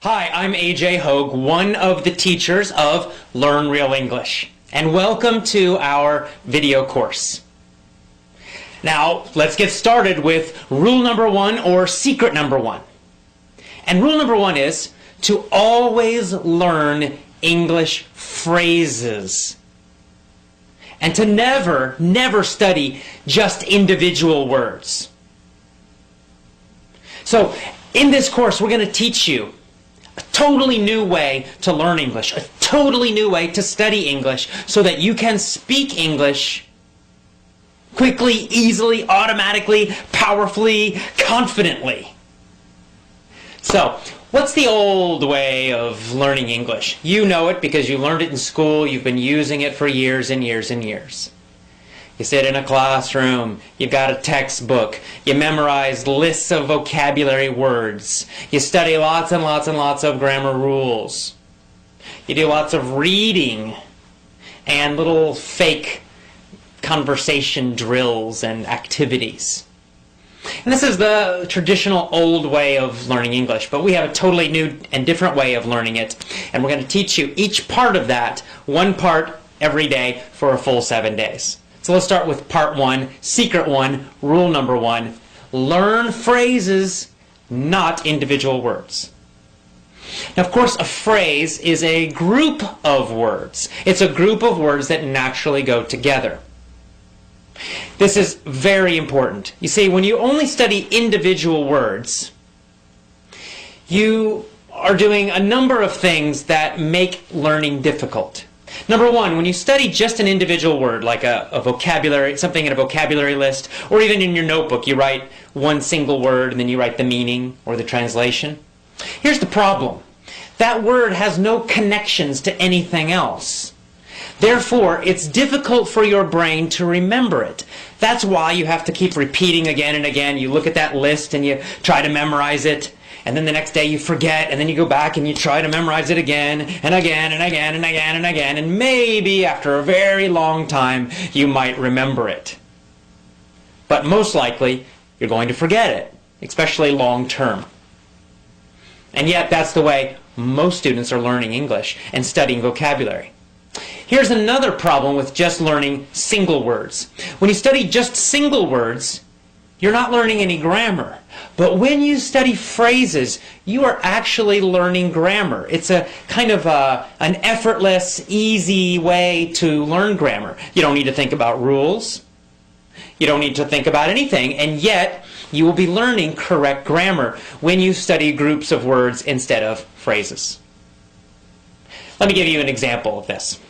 Hi, I'm AJ Hogue, one of the teachers of Learn Real English, and welcome to our video course. Now, let's get started with rule number one, or secret number one. And rule number one is to always learn English phrases. And to never study just individual words. So, in this course, we're going to teach you a totally new way to learn English, a totally new way to study English so that you can speak English quickly, easily, automatically, powerfully, confidently. So, what's the old way of learning English? You know it because you learned it in school, you've been using it for years and years and years. You sit in a classroom, you've got a textbook, you memorize lists of vocabulary words, you study lots and lots and lots of grammar rules, you do lots of reading and little fake conversation drills and activities. And this is the traditional old way of learning English, but we have a totally new and different way of learning it, and we're going to teach you each part of that, one part every day for a full 7 days. So let's start with part one, secret one, rule number one. Learn phrases, not individual words. Now, of course, a phrase is a group of words. It's a group of words that naturally go together. This is very important. You see, when you only study individual words, you are doing a number of things that make learning difficult. Number one, when you study just an individual word, like a vocabulary, something in a vocabulary list, or even in your notebook, you write one single word and then you write the meaning or the translation. Here's the problem. That word has no connections to anything else. Therefore, it's difficult for your brain to remember it. That's why you have to keep repeating again and again. You look at that list and you try to memorize it. And then the next day you forget, and then you go back and you try to memorize it again, and again, and again, and again, and again, and maybe after a very long time you might remember it. But most likely you're going to forget it, especially long term. And yet that's the way most students are learning English and studying vocabulary. Here's another problem with just learning single words. When you study just single words, you're not learning any grammar. But when you study phrases, you are actually learning grammar. It's a kind of an effortless, easy way to learn grammar. You don't need to think about rules. You don't need to think about anything. And yet, you will be learning correct grammar when you study groups of words instead of phrases. Let me give you an example of this.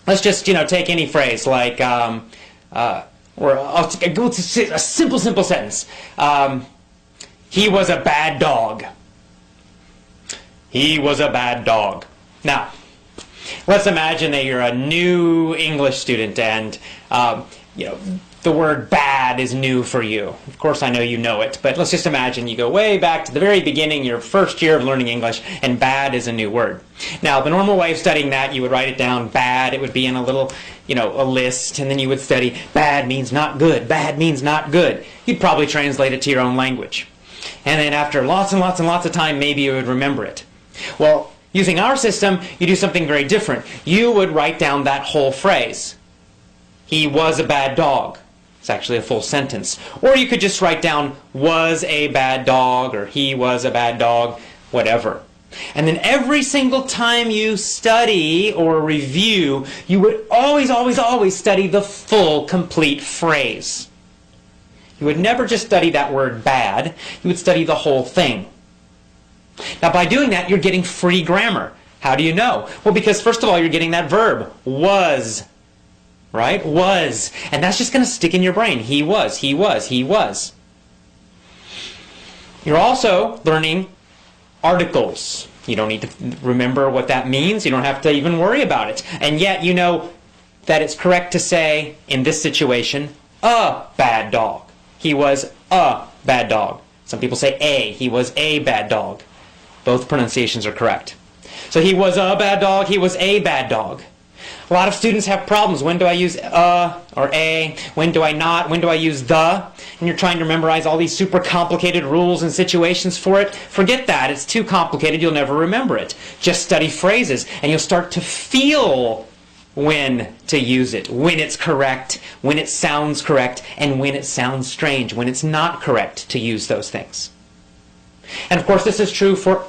Let's just, take any phrase like, or I'll go to a simple sentence. He was a bad dog. He was a bad dog. Now, let's imagine that you're a new English student and the word bad is new for you. Of course, I know you know it, but let's just imagine you go way back to the very beginning, your first year of learning English, and bad is a new word. Now, the normal way of studying that, you would write it down, bad, it would be in a little, a list, and then you would study, bad means not good, bad means not good. You'd probably translate it to your own language. And then after lots and lots and lots of time, maybe you would remember it. Well, using our system, you do something very different. You would write down that whole phrase. He was a bad dog. It's actually a full sentence. Or you could just write down, was a bad dog, or he was a bad dog, whatever. And then every single time you study or review, you would always study the full, complete phrase. You would never just study that word bad. You would study the whole thing. Now, by doing that, you're getting free grammar. How do you know? Well, because first of all, you're getting that verb, was. Right? Was. And that's just going to stick in your brain. He was, he was, he was. You're also learning articles. You don't need to remember what that means. You don't have to even worry about it. And yet you know that it's correct to say, in this situation, a bad dog. He was a bad dog. Some people say a. He was a bad dog. Both pronunciations are correct. So he was a bad dog. He was a bad dog. A lot of students have problems. When do I use or a? When do I not? When do I use the? And you're trying to memorize all these super complicated rules and situations for it. Forget that. It's too complicated. You'll never remember it. Just study phrases, and you'll start to feel when to use it, when it's correct, when it sounds correct, and when it sounds strange, when it's not correct to use those things. And of course, this is true for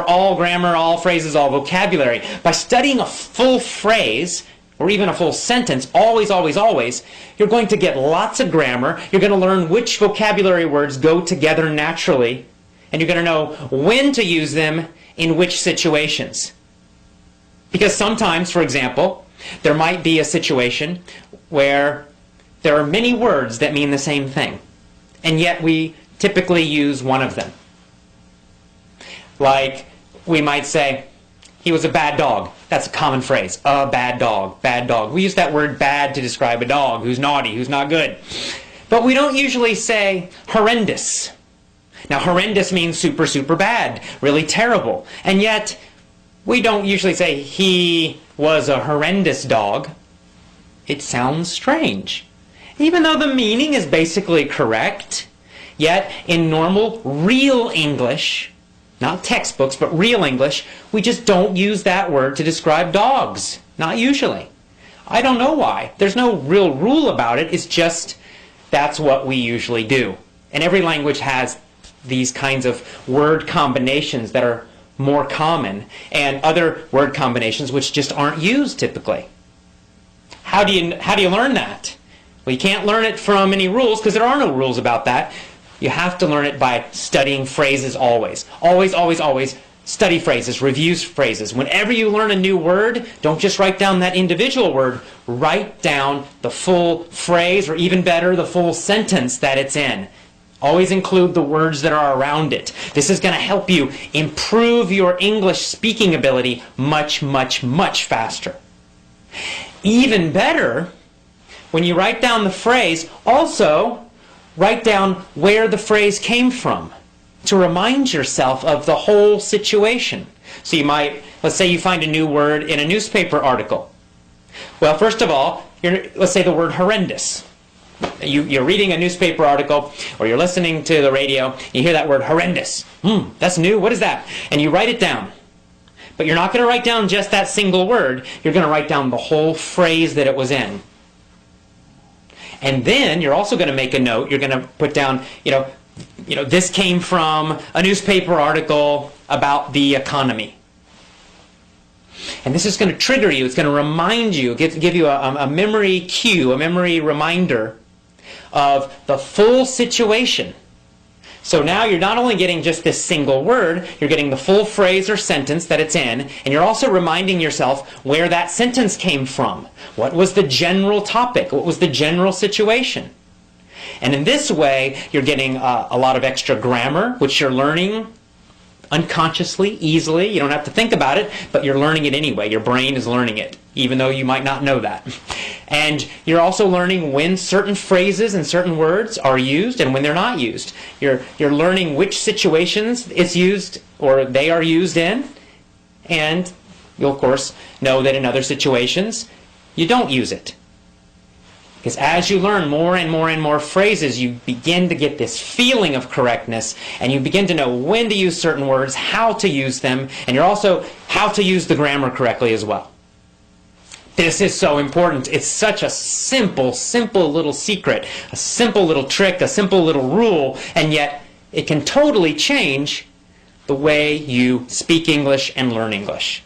all grammar, all phrases, all vocabulary. By studying a full phrase, or even a full sentence, always, always, always, you're going to get lots of grammar. You're going to learn which vocabulary words go together naturally, and you're going to know when to use them in which situations. Because sometimes, for example, there might be a situation where there are many words that mean the same thing, and yet we typically use one of them. Like, we might say, he was a bad dog. That's a common phrase. A bad dog, bad dog. We use that word bad to describe a dog who's naughty, who's not good. But we don't usually say horrendous. Now, horrendous means super, super bad, really terrible. And yet, we don't usually say he was a horrendous dog. It sounds strange. Even though the meaning is basically correct, yet in normal, real English, not textbooks, but real English, we just don't use that word to describe dogs. Not usually. I don't know why. There's no real rule about it. It's just that's what we usually do. And every language has these kinds of word combinations that are more common, and other word combinations which just aren't used typically. How do you learn that? Well, you can't learn it from any rules, because there are no rules about that. You have to learn it by studying phrases always. Always, always, always study phrases, review phrases. Whenever you learn a new word, don't just write down that individual word. Write down the full phrase, or even better, the full sentence that it's in. Always include the words that are around it. This is going to help you improve your English speaking ability much, much, much faster. Even better, when you write down the phrase, also write down where the phrase came from to remind yourself of the whole situation. So you might, let's say you find a new word in a newspaper article. Well, first of all, let's say the word horrendous. You're reading a newspaper article, or you're listening to the radio, you hear that word horrendous. That's new, what is that? And you write it down. But you're not going to write down just that single word, you're going to write down the whole phrase that it was in. And then you're also going to make a note, you're going to put down, this came from a newspaper article about the economy. And this is going to trigger you, it's going to remind you, give you a memory cue, a memory reminder of the full situation. So now you're not only getting just this single word, you're getting the full phrase or sentence that it's in, and you're also reminding yourself where that sentence came from. What was the general topic? What was the general situation? And in this way, you're getting a lot of extra grammar, which you're learning unconsciously, easily. You don't have to think about it, but you're learning it anyway. Your brain is learning it, even though you might not know that. And you're also learning when certain phrases and certain words are used and when they're not used. You're learning which situations it's used or they are used in, and you'll of course know that in other situations you don't use it. Because as you learn more and more and more phrases, you begin to get this feeling of correctness, and you begin to know when to use certain words, how to use them, and you're also how to use the grammar correctly as well. This is so important. It's such a simple, simple little secret, a simple little trick, a simple little rule, and yet it can totally change the way you speak English and learn English.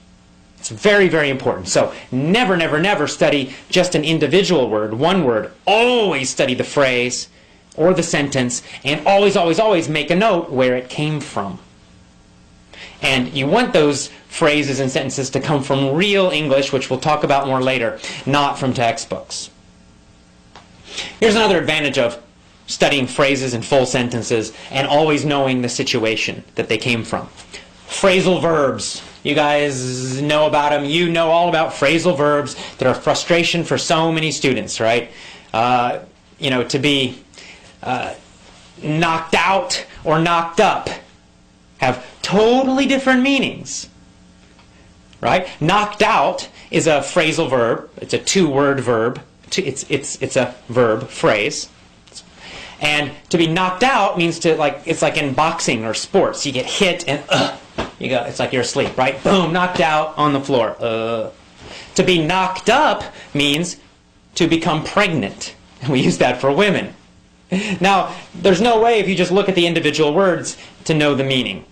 It's very, very important. So never, never, never study just an individual word, one word. Always study the phrase or the sentence, and always, always, always make a note where it came from. And you want those phrases and sentences to come from real English, which we'll talk about more later, not from textbooks. Here's another advantage of studying phrases and full sentences and always knowing the situation that they came from. Phrasal verbs. You guys know about them. You know all about phrasal verbs that are frustration for so many students, right? To be knocked out or knocked up have totally different meanings. right? Knocked out is a phrasal verb. It's a two-word verb. It's a verb phrase. And to be knocked out means to, like, it's like in boxing or sports. You get hit and you go. It's like you're asleep, right? Boom, knocked out on the floor. To be knocked up means to become pregnant. And we use that for women. Now, there's no way if you just look at the individual words to know the meaning,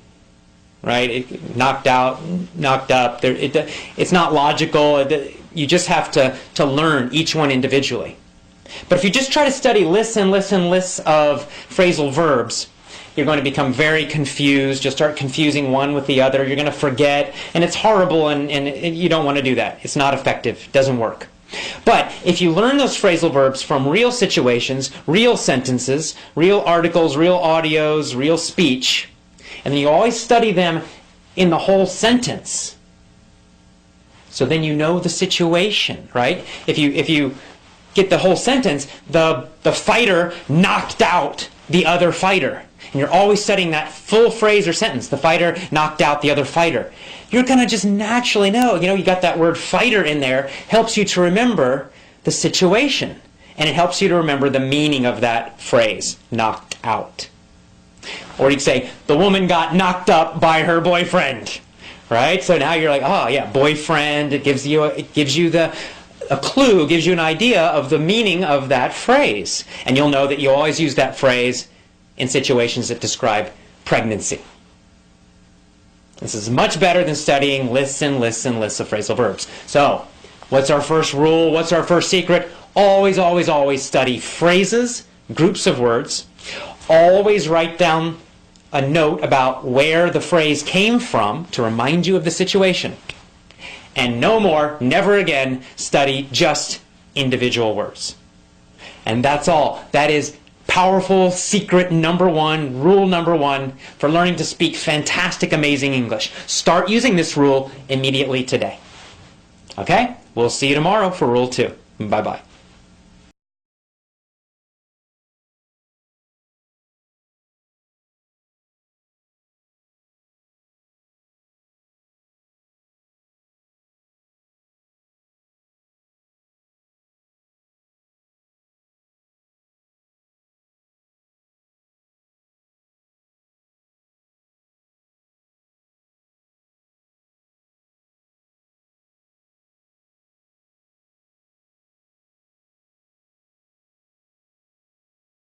right? Knocked out, knocked up. It's not logical. You just have to learn each one individually. But if you just try to study lists and lists and lists of phrasal verbs, you're going to become very confused. You'll start confusing one with the other. You're going to forget, and it's horrible, and you don't want to do that. It's not effective. It doesn't work. But if you learn those phrasal verbs from real situations, real sentences, real articles, real audios, real speech, and then you always study them in the whole sentence, so then you know the situation, right? If you get the whole sentence, the fighter knocked out the other fighter. And you're always studying that full phrase or sentence. The fighter knocked out the other fighter. You're going to just naturally know. You got that word fighter in there. Helps you to remember the situation. And it helps you to remember the meaning of that phrase, knocked out. Or you could say, the woman got knocked up by her boyfriend. Right? So now you're like, oh yeah, boyfriend. It gives you a clue, gives you an idea of the meaning of that phrase. And you'll know that you always use that phrase in situations that describe pregnancy. This is much better than studying lists and lists and lists of phrasal verbs. So, what's our first rule? What's our first secret? Always, always, always study phrases, groups of words. Always write down a note about where the phrase came from to remind you of the situation. And no more, never again, study just individual words. And that's all. That is powerful secret number one, rule number one for learning to speak fantastic, amazing English. Start using this rule immediately today. Okay? We'll see you tomorrow for rule 2. Bye-bye.